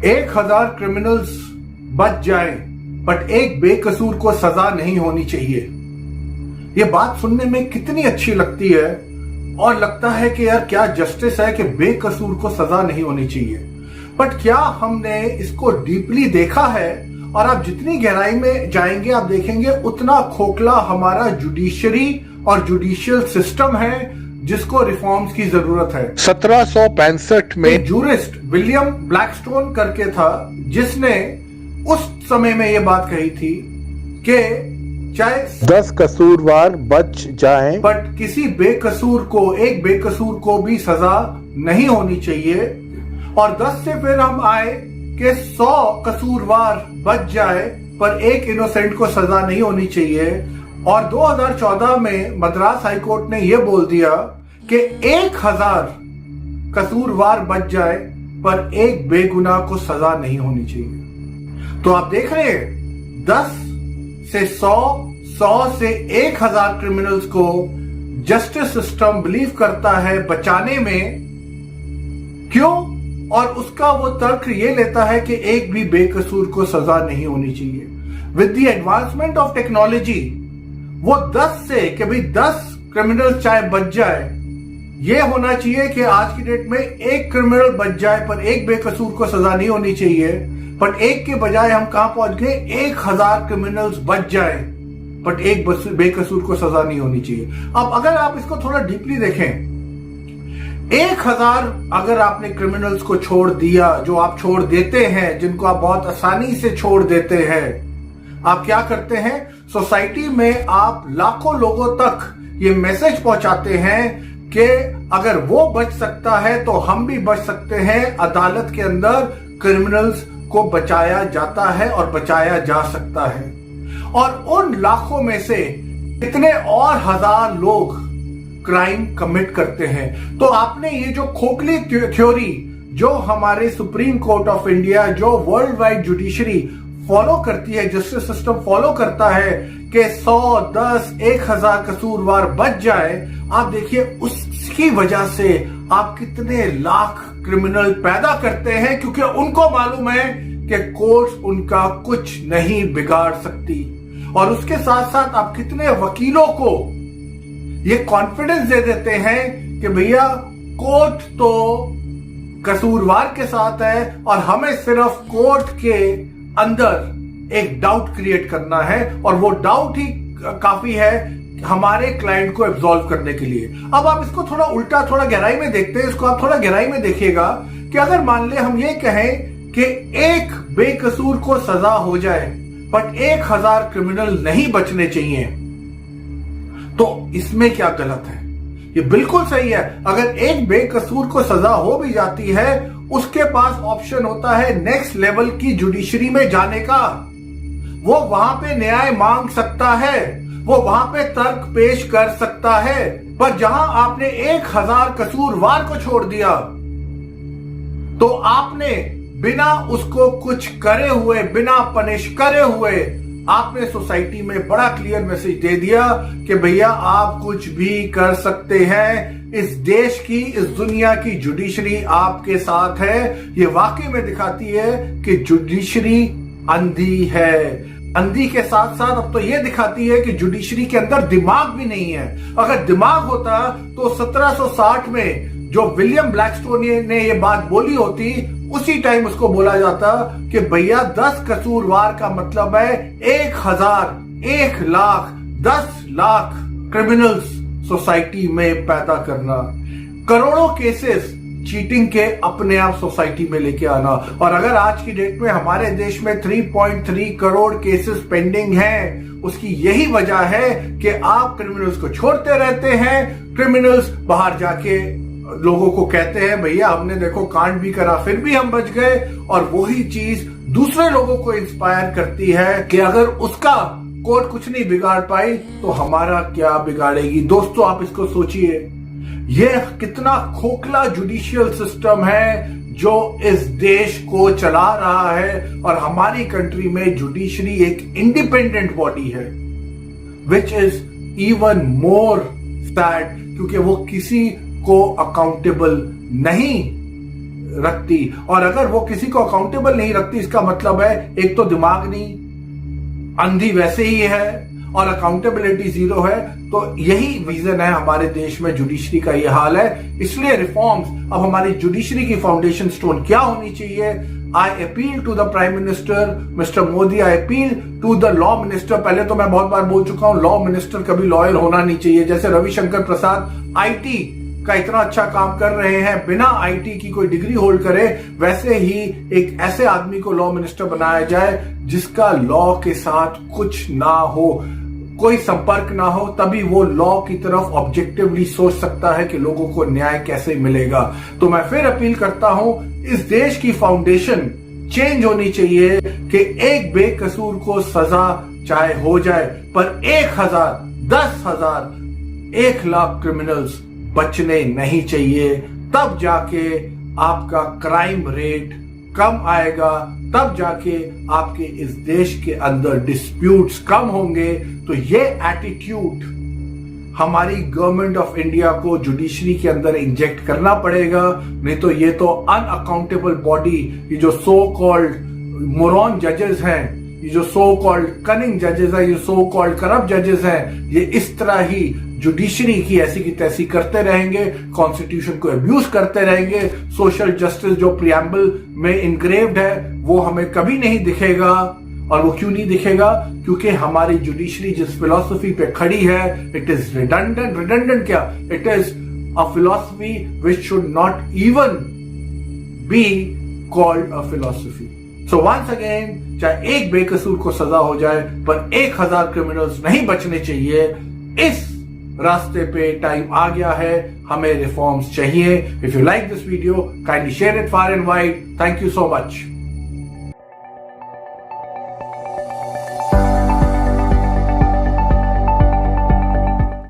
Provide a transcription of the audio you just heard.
1000 criminals बच जाएं, but एक बेकसूर को सजा नहीं होनी चाहिए। यह बात सुनने में कितनी अच्छी लगती है और लगता है कि यार क्या जस्टिस है कि बेकसूर को सजा नहीं होनी चाहिए। बट क्या हमने इसको डीपली देखा है? और आप जितनी गहराई में जाएंगे आप देखेंगे उतना खोखला हमारा जुडिशरी और जुडिशियल सिस्टम है, जिसको रिफॉर्म्स की जरूरत है। 1765 में जूरिस्ट विलियम ब्लैकस्टोन करके था, जिसने उस समय में यह बात कही थी कि चाहे 10 कसूरवार बच जाएं, बट किसी बेकसूर को, एक बेकसूर को भी सजा नहीं होनी चाहिए। और 10 से फिर हम आए कि 100 कसूरवार बच जाए पर एक इनोसेंट को सजा नहीं होनी चाहिए। और 2014 में मद्रास हाईकोर्ट ने यह बोल दिया कि 1000 कसूरवार बच जाए पर एक बेगुनाह को सजा नहीं होनी चाहिए। तो आप देख रहे हैं 10 से 100, 100 से 1000 क्रिमिनल्स को जस्टिस सिस्टम बिलीव करता है बचाने में। क्यों? और उसका वो तर्क ये लेता है कि एक भी बेकसूर को सजा नहीं होनी चाहिए। With the advancement of technology वो 10 से कि भाई 10 क्रिमिनल चाहे बच जाए, ये होना चाहिए कि आज की डेट में एक क्रिमिनल बच जाए पर एक बेकसूर को सजा नहीं होनी चाहिए। बट एक के बजाय हम कहां पहुंच गए? 1000 क्रिमिनल्स बच जाए बट एक बेकसूर को सजा नहीं होनी चाहिए। अब अगर आप इसको थोड़ा डीपली देखें, 1000 अगर आपने क्रिमिनल्स को छोड़ दिया, जो आप छोड़ देते हैं, जिनको आप बहुत आसानी से छोड़ देते हैं, आप क्या करते हैं? सोसाइटी में आप लाखों लोगों तक ये मैसेज पहुंचाते हैं कि अगर वो बच सकता है तो हम भी बच सकते हैं। अदालत के अंदर क्रिमिनल्स को बचाया जाता है और बचाया जा सकता है। और उन लाखों में से कितने और हजार लोग क्राइम कमिट करते हैं। तो आपने ये जो खोखली थ्योरी जो हमारे सुप्रीम कोर्ट ऑफ इंडिया, जो वर्ल्ड वाइड जुडिशरी फॉलो करती है, जस्टिस सिस्टम फॉलो करता है कि 100, 10, 1000 कसूरवार बच जाए, आप देखिए उसकी वजह से आप कितने लाख क्रिमिनल पैदा करते हैं, क्योंकि उनको मालूम है कि कोर्ट उनका कुछ नहीं बिगाड़ सकती। और उसके साथ साथ आप कितने वकीलों को ये कॉन्फिडेंस दे देते हैं कि भैया कोर्ट तो कसूरवार के साथ है और हमें सिर्फ कोर्ट के अंदर एक डाउट क्रिएट करना है, और वो डाउट ही काफी है हमारे क्लाइंट को एब्सॉल्व करने के लिए। अब आप इसको थोड़ा उल्टा, थोड़ा गहराई में देखते हैं। इसको आप थोड़ा गहराई में देखिएगा कि अगर मान ले हम ये कहें कि एक बेकसूर को सजा हो जाए बट 1000 क्रिमिनल नहीं बचने चाहिए, तो इसमें क्या गलत है? ये बिल्कुल सही है। अगर एक बेकसूर को सजा हो भी जाती है, उसके पास ऑप्शन होता है नेक्स्ट लेवल की जुडिशरी में जाने का। वो वहां पे न्याय मांग सकता है, वो वहां पे तर्क पेश कर सकता है। पर जहां आपने 1000 कसूरवार को छोड़ दिया, तो आपने बिना उसको कुछ करे हुए, बिना पनिश करे हुए, आपने सोसाइटी में बड़ा क्लियर मैसेज दे दिया कि भैया आप कुछ भी कर सकते हैं। इस देश की, इस दुनिया की जुडिशरी आपके साथ है। ये वाकई में दिखाती है कि जुडिशरी अंधी है। अंधी के साथ साथ अब तो ये दिखाती है कि जुडिशरी के अंदर दिमाग भी नहीं है। अगर दिमाग होता तो 1760 में जो विलियम ब्लैकस्टोन ने ये बात बोली होती, उसी टाइम उसको बोला जाता कि भैया 10 कसूरवार का मतलब है 1000, 1 लाख, 10 लाख क्रिमिनल्स सोसाइटी में पैदा करना, करोड़ों केसेस चीटिंग के अपने आप सोसाइटी में लेके आना। और अगर आज की डेट में हमारे देश में 3.3 करोड़ केसेस पेंडिंग हैं, उसकी यही वजह है कि आप क्रिमिनल्स को छोड़ते रहते हैं। क्रिमिनल्स बाहर जाके लोगों को कहते हैं भैया हमने देखो कांड भी करा फिर भी हम बच गए, और वही चीज दूसरे लोगों को इंस्पायर करती है कि अगर उसका कोर्ट कुछ नहीं बिगाड़ पाई तो हमारा क्या बिगाड़ेगी। दोस्तों आप इसको सोचिए, यह कितना खोखला जुडिशियल सिस्टम है जो इस देश को चला रहा है। और हमारी कंट्री में जुडिशरी एक इंडिपेंडेंट बॉडी है, which is even more sad, क्योंकि वो किसी को अकाउंटेबल नहीं रखती, और अगर वो किसी को अकाउंटेबल नहीं रखती, इसका मतलब है एक तो दिमाग नहीं, अंधी वैसे ही है, और अकाउंटेबिलिटी जीरो है। तो यही रीजन है हमारे देश में जुडिशरी का ये हाल है। इसलिए रिफॉर्म्स, अब हमारी जुडिशरी की फाउंडेशन स्टोन क्या होनी चाहिए? I appeal to the prime minister mister Modi, I appeal to the law minister. पहले तो मैं बहुत बार बोल चुका हूं, लॉ मिनिस्टर कभी लॉयर होना नहीं चाहिए। जैसे रविशंकर प्रसाद आईटी का इतना अच्छा काम कर रहे हैं बिना आईटी की कोई डिग्री होल्ड करे, वैसे ही एक ऐसे आदमी को लॉ मिनिस्टर बनाया जाए जिसका लॉ के साथ कुछ ना हो, कोई संपर्क ना हो, तभी वो लॉ की तरफ ऑब्जेक्टिवली सोच सकता है कि लोगों को न्याय कैसे मिलेगा। तो मैं फिर अपील करता हूं, इस देश की फाउंडेशन चेंज होनी चाहिए कि एक बेकसूर को सजा चाहे हो जाए, पर 1000, 10,000, 1,00,000 क्रिमिनल्स बचने नहीं चाहिए। तब जाके आपका क्राइम रेट कम आएगा, तब जाके आपके इस देश के अंदर डिस्प्यूट्स कम होंगे। तो ये एटीट्यूड हमारी गवर्नमेंट ऑफ इंडिया को जुडिशरी के अंदर इंजेक्ट करना पड़ेगा, नहीं तो ये तो अनअकाउंटेबल बॉडी, ये जो सो कॉल्ड मोरॉन जजेस हैं, ये जो सो कॉल्ड कनिंग जजेस हैं, ये सो कॉल्ड करप्ट जजेस हैं, ये इस तरह ही जुडिशरी की ऐसी की तैसी करते रहेंगे, कॉन्स्टिट्यूशन को अब्यूज करते रहेंगे। सोशल जस्टिस जो प्रियम्बल में इनग्रेव्ड है वो हमें कभी नहीं दिखेगा। और वो क्यों नहीं दिखेगा? क्योंकि हमारी जुडिशरी जिस फिलॉसफी पे खड़ी है, इट इज रिडंडेंट। रिडंडेंट क्या? It is a philosophy which should not even be called a philosophy. So once again, चाहे एक बेकसूर को सजा हो जाए, पर 1000 क्रिमिनल्स नहीं बचने चाहिए। इस रास्ते पे टाइम आ गया है, हमें रिफॉर्म्स चाहिए। If you like this video, kindly share it far and wide. Thank you so much.